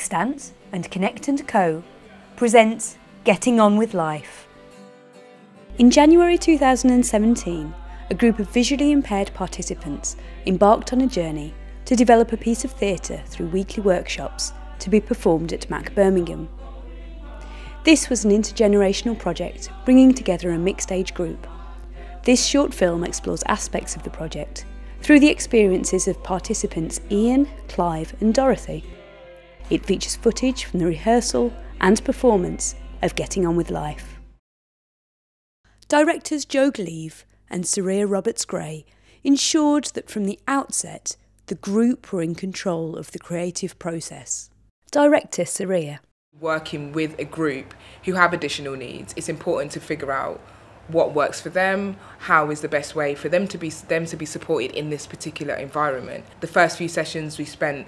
Extant and Connect & Co presents Getting On With Life. In January 2017, a group of visually impaired participants embarked on a journey to develop a piece of theatre through weekly workshops to be performed at Birmingham. This was an intergenerational project bringing together a mixed age group. This short film explores aspects of the project through the experiences of participants Ian, Clive and Dorothy. It features footage from the rehearsal and performance of Getting On With Life. Directors Jodie and Suriya Roberts-Gray ensured that from the outset the group were in control of the creative process. Director Suriya. Working with a group who have additional needs, it's important to figure out what works for them, how is the best way for them to be supported in this particular environment. The first few sessions we spent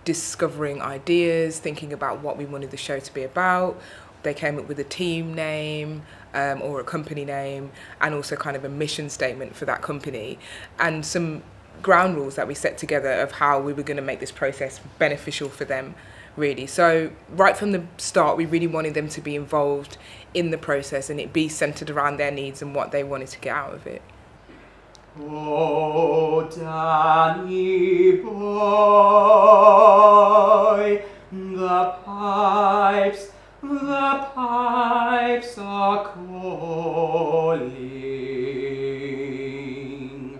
discovering ideas, thinking about what we wanted the show to be about. They came up with a team name or a company name, and also kind of a mission statement for that company, and some ground rules that we set together of how we were going to make this process beneficial for them, really. So right from the start, we really wanted them to be involved in the process and it be centred around their needs and what they wanted to get out of it. Oh, Danny boy, the pipes are calling.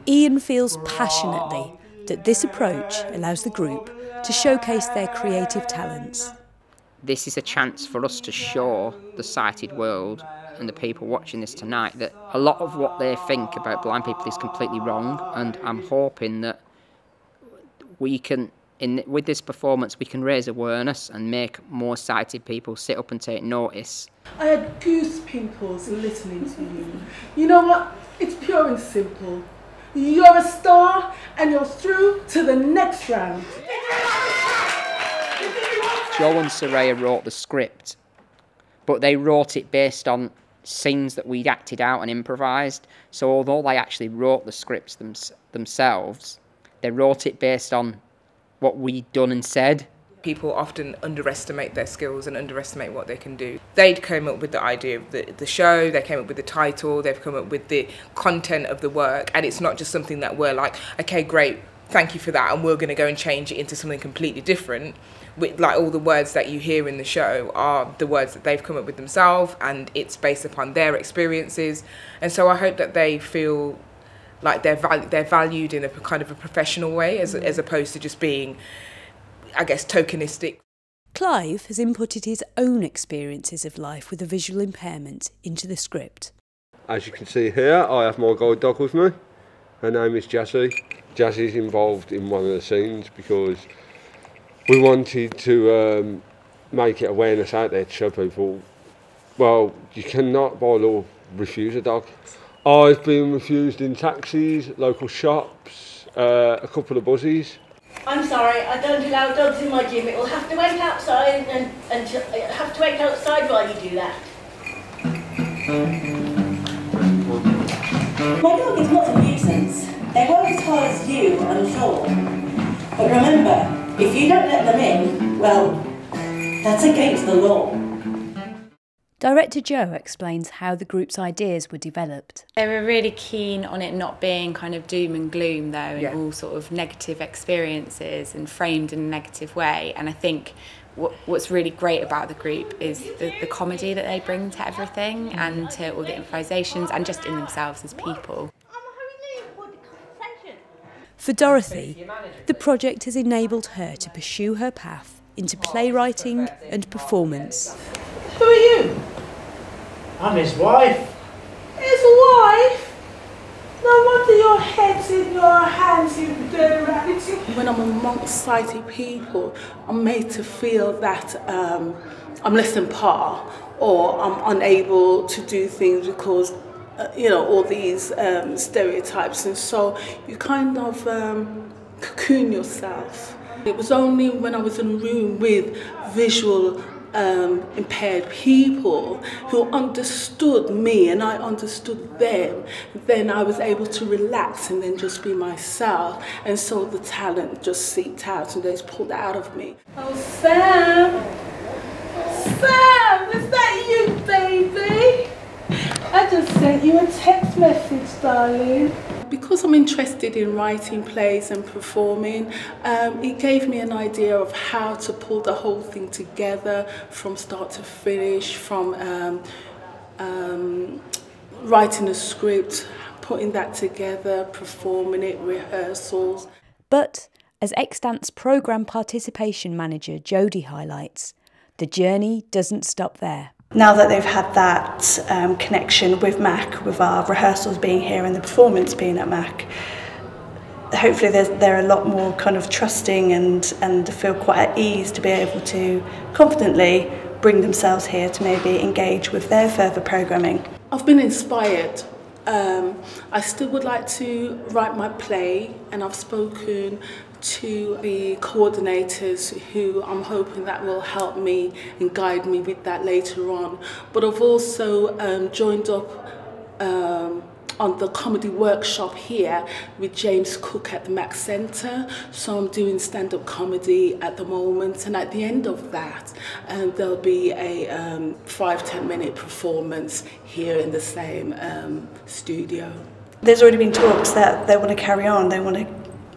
Ian feels passionately that this approach allows the group to showcase their creative talents. This is a chance for us to show the sighted world and the people watching this tonight that a lot of what they think about blind people is completely wrong, and I'm hoping that we can, with this performance, we can raise awareness and make more sighted people sit up and take notice. I had goose pimples listening to you. You know what? It's pure and simple. You're a star and you're through to the next round. Joe and Suriya wrote the script, but they wrote it based on scenes that we'd acted out and improvised. So although they actually wrote the scripts themselves, they wrote it based on what we'd done and said. People often underestimate their skills and underestimate what they can do. They'd come up with the idea of the show, they came up with the title, they've come up with the content of the work, and it's not just something that we're like, okay, great, thank you for that, and we're going to go and change it into something completely different. Like all the words that you hear in the show are the words that they've come up with themselves, and it's based upon their experiences. And so I hope that they feel like they're valued in a kind of a professional way, as opposed to just being, I guess, tokenistic. Clive has inputted his own experiences of life with a visual impairment into the script. As you can see here, I have my guide dog with me. Her name is Jodie. Jodie's involved in one of the scenes because we wanted to make it awareness out there to show people, well, you cannot by law refuse a dog. I've been refused in taxis, local shops, a couple of buses. I'm sorry, I don't allow dogs in my gym. It will have to wait outside and have to wait outside while you do that. My dog is not a nuisance. They won't as far as you, I'm sure. But remember, if you don't let them in, well, that's against the law. Director Joe explains how the group's ideas were developed. They were really keen on it not being kind of doom and gloom though, and all sort of negative experiences and framed in a negative way. And I think what's really great about the group is the comedy that they bring to everything and to all the improvisations and just in themselves as people. For Dorothy, the project has enabled her to pursue her path into playwriting and performance. Who are you? I'm his wife. His wife? No wonder your head's in your hands, you dirty rabbit. When I'm amongst sighted people, I'm made to feel that I'm less than par, or I'm unable to do things because all these stereotypes, and so you kind of cocoon yourself. It was only when I was in a room with visual impaired people who understood me and I understood them, then I was able to relax and then just be myself. And so the talent just seeped out and they just pulled it out of me. Oh, Sam! Sam, is that you, baby? I just sent you a text message, darling. Because I'm interested in writing plays and performing, it gave me an idea of how to pull the whole thing together from start to finish, from writing a script, putting that together, performing it, rehearsals. But as Extant's programme participation manager Jodie highlights, the journey doesn't stop there. Now that they've had that connection with Mac, with our rehearsals being here and the performance being at Mac, hopefully they're a lot more kind of trusting and feel quite at ease to be able to confidently bring themselves here to maybe engage with their further programming. I've been inspired. I still would like to write my play, and I've spoken to the coordinators who I'm hoping that will help me and guide me with that later on. But I've also joined up on the comedy workshop here with James Cook at the Mac Centre. So I'm doing stand-up comedy at the moment, and at the end of that there'll be a 5-10 minute performance here in the same studio. There's already been talks that they want to carry on. They want to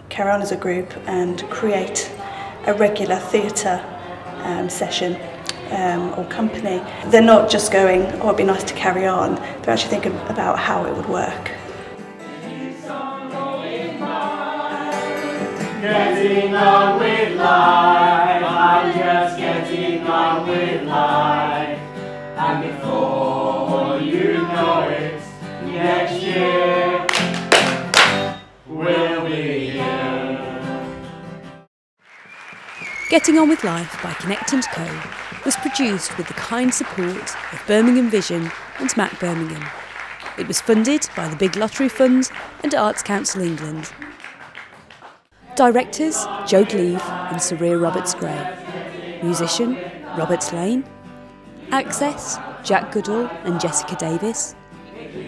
carry on as a group and create a regular theatre session or company. They're not just going, oh, it'd be nice to carry on. They're actually thinking about how it would work. Getting on with life, I'm just getting on with life. And before you know it, next year we'll be here. Getting On With Life by Extant Co was produced with the kind support of Birmingham Vision and Mac Birmingham. It was funded by the Big Lottery Fund and Arts Council England. Directors Jodie and Suriya Roberts-Gray. Musician Robert Lane. Access Jack Goodall and Jessica Davis.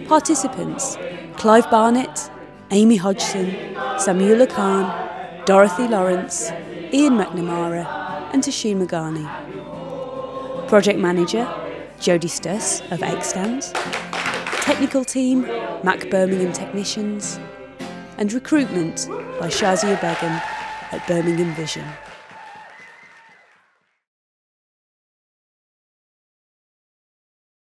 Participants Clive Barnett, Amy Hodgson, Samuela Khan, Dorothy Lawrence, Ian McNamara and Tashima Ghani. Project Manager Jodie Stus of Extant. Technical Team Mac Birmingham Technicians. And Recruitment by Shazia Begum at Birmingham Vision.